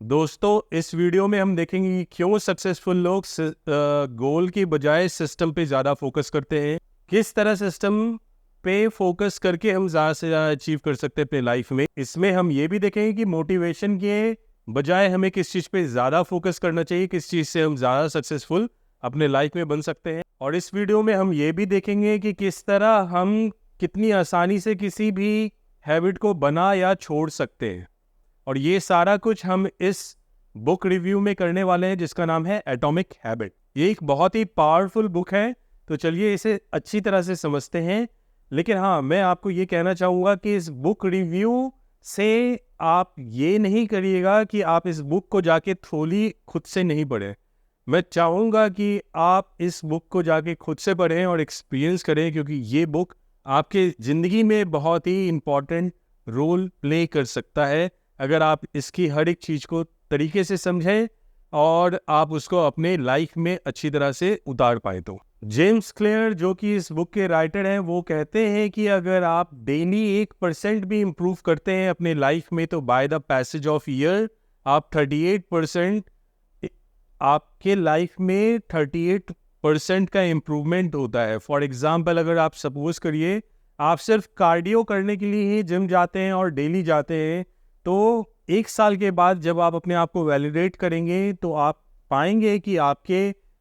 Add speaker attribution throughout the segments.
Speaker 1: दोस्तों, इस वीडियो में हम देखेंगे कि क्यों सक्सेसफुल लोग गोल की बजाय सिस्टम पे ज़्यादा फोकस करते हैं। किस तरह सिस्टम पे फोकस करके हम ज़्यादा से ज़्यादा अचीव कर सकते हैं अपने लाइफ में। इसमें हम ये भी देखेंगे कि मोटिवेशन के बजाय हमें किस चीज़ पे ज़्यादा फोकस करना चाहिए, किस चीज़ से हम ज़्यादा सक्सेसफुल अपने लाइफ में बन सकते हैं। और इस वीडियो में हम ये भी देखेंगे कि किस तरह हम कितनी आसानी से किसी भी हैबिट को बना या छोड़ सकते हैं। और ये सारा कुछ हम इस बुक रिव्यू में करने वाले हैं जिसका नाम है एटॉमिक हैबिट। ये एक बहुत ही पावरफुल बुक है, तो चलिए इसे अच्छी तरह से समझते हैं। लेकिन हाँ, मैं आपको ये कहना चाहूँगा कि इस बुक रिव्यू से आप ये नहीं करिएगा कि आप इस बुक को जाके थोड़ी खुद से नहीं पढ़ें। मैं चाहूँगा कि आप इस बुक को जाके खुद से पढ़ें और एक्सपीरियंस करें, क्योंकि ये बुक आपके ज़िंदगी में बहुत ही इम्पॉर्टेंट रोल प्ले कर सकता है अगर आप इसकी हर एक चीज़ को तरीके से समझें और आप उसको अपने लाइफ में अच्छी तरह से उतार पाए। तो जेम्स क्लियर, जो कि इस बुक के राइटर हैं, वो कहते हैं कि अगर आप डेली 1% भी इम्प्रूव करते हैं अपने लाइफ में, तो by the passage of year आप 38% आपके लाइफ में 38% का इम्प्रूवमेंट होता है। फॉर एग्जाम्पल, अगर आप सपोज करिए आप सिर्फ कार्डियो करने के लिए ही जिम जाते हैं और डेली जाते हैं, तो 1 साल के बाद जब आप अपने आप को वैलिडेट करेंगे तो आप पाएंगे कि आपके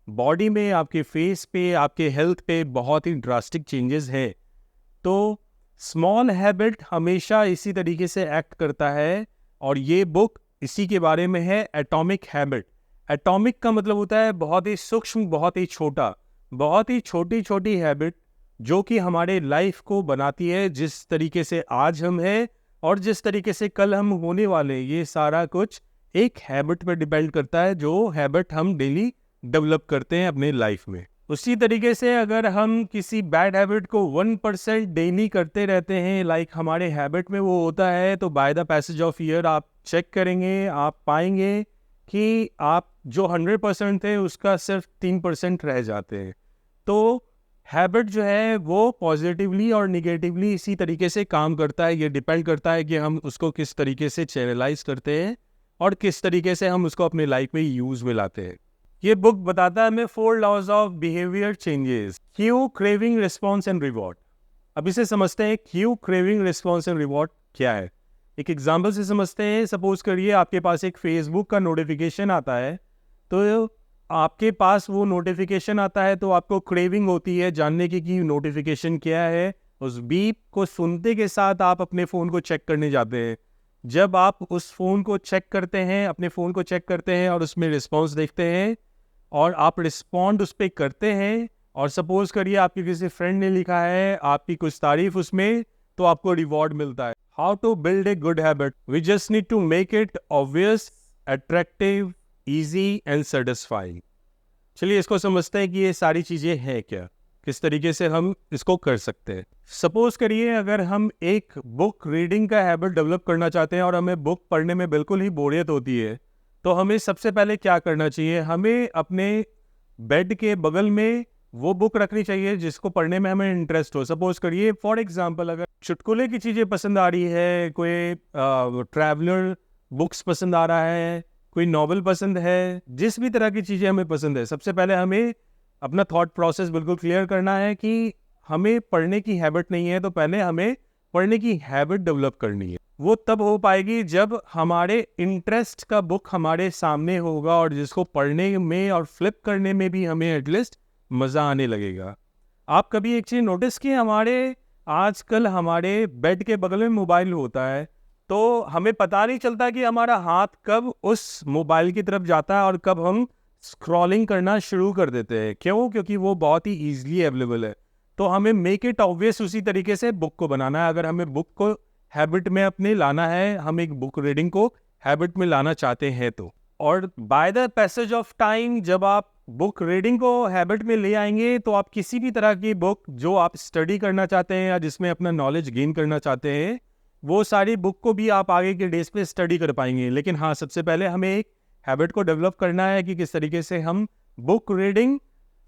Speaker 1: बॉडी में, आपके फेस पे, आपके हेल्थ पे बहुत ही ड्रास्टिक चेंजेस हैं। तो स्मॉल हैबिट हमेशा इसी तरीके से एक्ट करता है और ये बुक इसी के बारे में है, एटॉमिक हैबिट। एटॉमिक का मतलब होता है बहुत ही सूक्ष्म, बहुत ही छोटा, बहुत ही छोटी छोटी हैबिट जो कि हमारे लाइफ को बनाती है जिस तरीके से आज हम हैं और जिस तरीके से कल हम होने वाले हैं। ये सारा कुछ एक हैबिट पर डिपेंड करता है, जो हैबिट हम डेली डेवलप करते हैं अपने लाइफ में। उसी तरीके से अगर हम किसी बैड हैबिट को 1% डेली करते रहते हैं, लाइक हमारे हैबिट में वो होता है, तो by the passage of year आप चेक करेंगे, आप पाएंगे कि आप जो 100% थे उसका सिर्फ 3% रह जाते हैं। तो हैबिट जो है वो पॉजिटिवली और निगेटिवली इसी तरीके से काम करता है। ये डिपेंड करता है कि हम उसको किस तरीके से चैनलाइज करते हैं और किस तरीके से हम उसको अपने लाइफ में यूज में लाते हैं। ये बुक बताता है हमें 4 laws of behaviour changes, cue, craving, response and reward. अब इसे समझते हैं, cue, craving, response and reward क्या है। एक एग्जाम्पल से समझते हैं। सपोज करिए आपके पास एक फेसबुक का नोटिफिकेशन आता है, तो आपके पास वो नोटिफिकेशन आता है तो आपको क्रेविंग होती है जानने की कि नोटिफिकेशन क्या है। उस बीप को सुनते के साथ आप अपने फ़ोन को चेक करने जाते हैं। जब आप उस फ़ोन को चेक करते हैं, अपने फ़ोन को चेक करते हैं और उसमें रिस्पॉन्स देखते हैं और आप रिस्पॉन्ड उस पर करते हैं, और सपोज करिए आपके किसी फ्रेंड ने लिखा है आपकी कुछ तारीफ उसमें, तो आपको रिवॉर्ड मिलता है। How to build a good habit, we just need to make it obvious, attractive, easy and satisfying. चलिए इसको समझते हैं कि ये सारी चीज़ें हैं क्या, किस तरीके से हम इसको कर सकते हैं। सपोज करिए अगर हम एक बुक रीडिंग का हैबिट डेवलप करना चाहते हैं और हमें बुक पढ़ने में बिल्कुल ही बोरियत होती है, तो हमें सबसे पहले क्या करना चाहिए, हमें अपने बेड के बगल में वो बुक रखनी चाहिए जिसको पढ़ने में हमें इंटरेस्ट हो। सपोज करिए फॉर एग्जांपल अगर चुटकुले की चीज़ें पसंद आ रही है, कोई ट्रैवलर बुक्स पसंद आ रहा है, कोई नॉवल पसंद है, जिस भी तरह की चीज़ें हमें पसंद है, सबसे पहले हमें अपना थॉट प्रोसेस बिल्कुल क्लियर करना है कि हमें पढ़ने की हैबिट नहीं है, तो पहले हमें पढ़ने की हैबिट डेवलप करनी है। वो तब हो पाएगी जब हमारे इंटरेस्ट का बुक हमारे सामने होगा और जिसको पढ़ने में और फ्लिप करने में भी हमें एटलीस्ट मज़ा आने लगेगा। आप कभी एक चीज़ नोटिस की, हमारे आजकल हमारे बेड के बगल में मोबाइल होता है, तो हमें पता नहीं चलता कि हमारा हाथ कब उस मोबाइल की तरफ जाता है और कब हम स्क्रॉलिंग करना शुरू कर देते हैं। क्यों? क्योंकि वो बहुत ही ईजिली अवेलेबल है। तो हमें मेक इट ऑब्वियस उसी तरीके से बुक को बनाना है। अगर हमें बुक को हैबिट में अपने लाना है, हम एक बुक रीडिंग को हैबिट में लाना चाहते हैं तो। और by the passage of time जब आप बुक रीडिंग को हैबिट में ले आएंगे, तो आप किसी भी तरह की बुक जो आप स्टडी करना चाहते हैं या जिसमें अपना नॉलेज गेन करना चाहते हैं, वो सारी बुक को भी आप आगे के डेज पे स्टडी कर पाएंगे। लेकिन हाँ, सबसे पहले हमें एक हैबिट को डेवलप करना है कि किस तरीके से हम बुक रीडिंग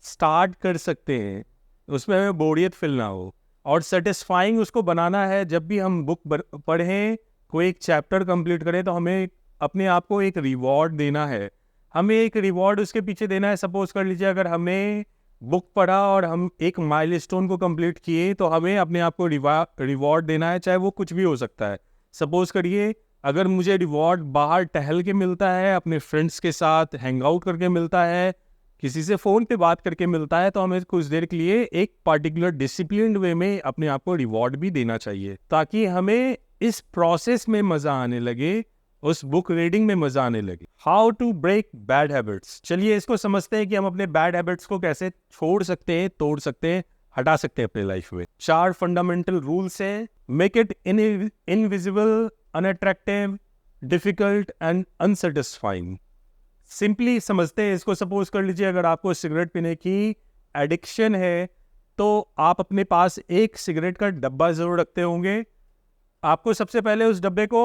Speaker 1: स्टार्ट कर सकते हैं, उसमें हमें बोरियत फील ना हो, और सेटिस्फाइंग उसको बनाना है। जब भी हम बुक पढ़ें, कोई एक चैप्टर कंप्लीट करें, तो हमें अपने आप को एक रिवॉर्ड देना है, हमें एक रिवॉर्ड उसके पीछे देना है। सपोज कर लीजिए अगर हमने बुक पढ़ा और हम एक माइलस्टोन को कंप्लीट किए तो हमें अपने आप को रिवॉर्ड देना है, चाहे वो कुछ भी हो सकता है। सपोज करिए अगर मुझे रिवॉर्ड बाहर टहल के मिलता है, अपने फ्रेंड्स के साथ हैंग आउट करके मिलता है, किसी से फ़ोन पे बात करके मिलता है, तो हमें कुछ देर के लिए एक पार्टिकुलर डिसिप्लिन्ड वे में अपने आप को रिवॉर्ड भी देना चाहिए, ताकि हमें इस प्रोसेस में मज़ा आने लगे, उस बुक रीडिंग में मज़ा आने लगे। How to break bad habits. चलिए इसको समझते हैं कि हम अपने बैड हैबिट्स को कैसे छोड़ सकते हैं, तोड़ सकते हैं, हटा सकते हैं अपने लाइफ में। 4 फंडामेंटल रूल्स हैं। Make it invisible, unattractive, difficult and unsatisfying. Simply समझते हैं इसको। सपोज कर लीजिए अगर आपको सिगरेट पीने की एडिक्शन है तो आप अपने पास एक सिगरेट का डब्बा ज़रूर रखते होंगे। आपको सबसे पहले उस डब्बे को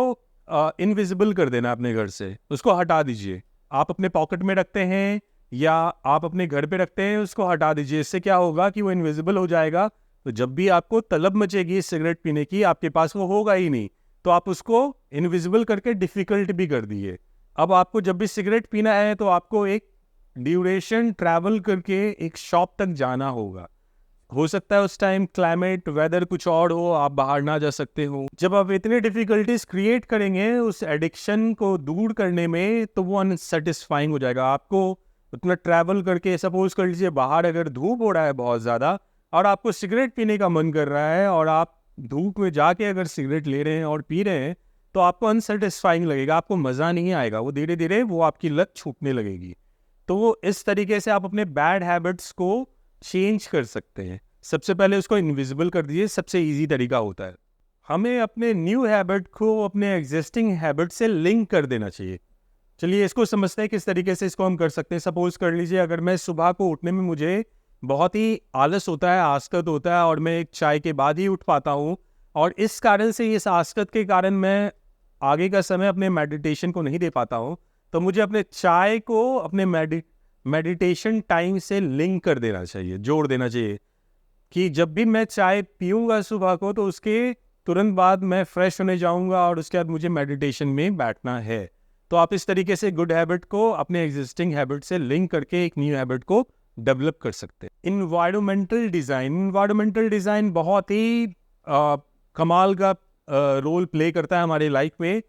Speaker 1: इनविजिबल कर देना अपने घर से, उसको हटा दीजिए। आप अपने पॉकेट में रखते हैं या आप अपने घर पे रखते हैं, उसको हटा दीजिए। इससे क्या होगा कि वो इनविजिबल हो जाएगा, तो जब भी आपको तलब मचेगी सिगरेट पीने की, आपके पास वो होगा ही नहीं। तो आप उसको इनविजिबल करके डिफ़िकल्ट भी कर दिए। अब आपको जब भी सिगरेट पीना है तो आपको एक ड्यूरेशन ट्रैवल करके एक शॉप तक जाना होगा। हो सकता है उस टाइम क्लाइमेट वेदर कुछ और हो, आप बाहर ना जा सकते हो। जब आप इतने डिफिकल्टीज क्रिएट करेंगे उस एडिक्शन को दूर करने में, तो वो अनसेटिस्फाइंग हो जाएगा। आपको उतना ट्रैवल करके, सपोज कर लीजिए बाहर अगर धूप हो रहा है बहुत ज़्यादा और आपको सिगरेट पीने का मन कर रहा है, और आप धूप में जाके अगर सिगरेट ले रहे हैं और पी रहे हैं, तो आपको अनसेटिस्फाइंग लगेगा, आपको मज़ा नहीं आएगा। वो धीरे धीरे वो आपकी लत छूटने लगेगी। तो वो इस तरीके से आप अपने बैड हैबिट्स को चेंज कर सकते हैं। सबसे पहले उसको इनविजिबल कर दीजिए, सबसे इजी तरीका होता है। हमें अपने न्यू हैबिट को अपने एग्जिस्टिंग हैबिट से लिंक कर देना चाहिए। चलिए इसको समझते हैं किस तरीके से इसको हम कर सकते हैं। सपोज कर लीजिए अगर मैं सुबह को उठने में मुझे बहुत ही आलस होता है, आस्कत होता है, और मैं एक चाय के बाद ही उठ पाता हूँ, और इस कारण से, इस आस्कत के कारण मैं आगे का समय अपने मेडिटेशन को नहीं दे पाता हूँ, तो मुझे अपने चाय को अपने मेडिटेशन टाइम से लिंक कर देना चाहिए, जोड़ देना चाहिए, कि जब भी मैं चाय पीऊँगा सुबह को तो उसके तुरंत बाद मैं फ्रेश होने जाऊँगा और उसके बाद मुझे मेडिटेशन में बैठना है। तो आप इस तरीके से गुड हैबिट को अपने एग्जिस्टिंग हैबिट से लिंक करके एक न्यू हैबिट को डेवलप कर सकते हैं। इन्वायरमेंटल डिज़ाइन बहुत ही कमाल का रोल प्ले करता है हमारी लाइफ में।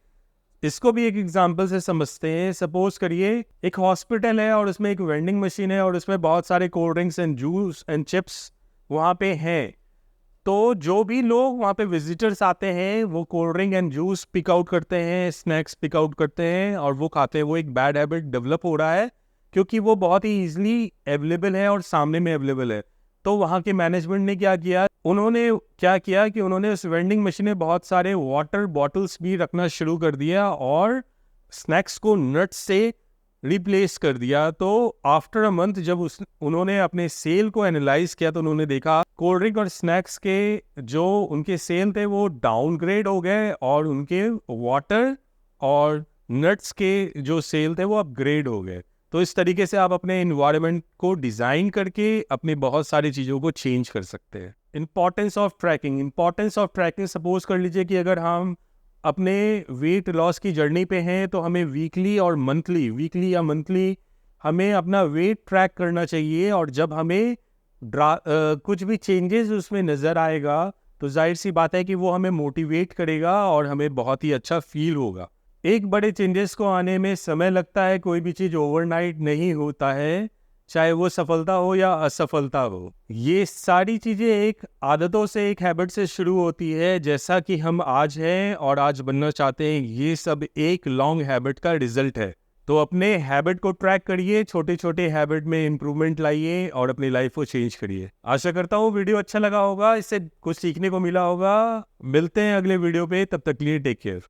Speaker 1: इसको भी एक एग्जांपल से समझते हैं। सपोज करिए एक हॉस्पिटल है और उसमें एक वेंडिंग मशीन है और उसमें बहुत सारे cold drinks and juice and chips वहाँ पे हैं। तो जो भी लोग वहाँ पे विजिटर्स आते हैं वो cold drink and juice pick out करते हैं, स्नैक्स पिक आउट करते हैं और वो खाते हैं। वो एक बैड हैबिट डेवलप हो रहा है क्योंकि वो बहुत ही ईजिली अवेलेबल है और सामने में अवेलेबल है। तो वहाँ के मैनेजमेंट ने क्या किया, उन्होंने उस वेंडिंग मशीन में बहुत सारे वाटर बॉटल्स भी रखना शुरू कर दिया और स्नैक्स को नट्स से रिप्लेस कर दिया। तो आफ्टर अ मंथ जब उन्होंने अपने सेल को एनालाइज किया तो उन्होंने देखा कोल्ड ड्रिंक और स्नैक्स के जो उनके सेल थे वो डाउनग्रेड हो गए और उनके वाटर और नट्स के जो सेल थे वो अपग्रेड हो गए। तो इस तरीके से आप अपने इन्वायरमेंट को डिज़ाइन करके अपनी बहुत सारी चीज़ों को चेंज कर सकते हैं। इम्पॉर्टेंस ऑफ ट्रैकिंग सपोज कर लीजिए कि अगर हम अपने वेट लॉस की जर्नी पे हैं तो हमें वीकली या मंथली हमें अपना वेट ट्रैक करना चाहिए। और जब हमें कुछ भी चेंजेस उसमें नज़र आएगा तो जाहिर सी बात है कि वो हमें मोटिवेट करेगा और हमें बहुत ही अच्छा फील होगा। एक बड़े चेंजेस को आने में समय लगता है, कोई भी चीज़ ओवरनाइट नहीं होता है, चाहे वो सफलता हो या असफलता हो। ये सारी चीज़ें एक आदतों से, एक हैबिट से शुरू होती है। जैसा कि हम आज हैं और आज बनना चाहते हैं, ये सब एक लॉन्ग हैबिट का रिजल्ट है। तो अपने हैबिट को ट्रैक करिए, छोटे छोटे हैबिट में इम्प्रूवमेंट लाइए और अपनी लाइफ को चेंज करिए। आशा करता हूँ वीडियो अच्छा लगा होगा, इससे कुछ सीखने को मिला होगा। मिलते हैं अगले वीडियो पे, तब तक के लिए टेक केयर।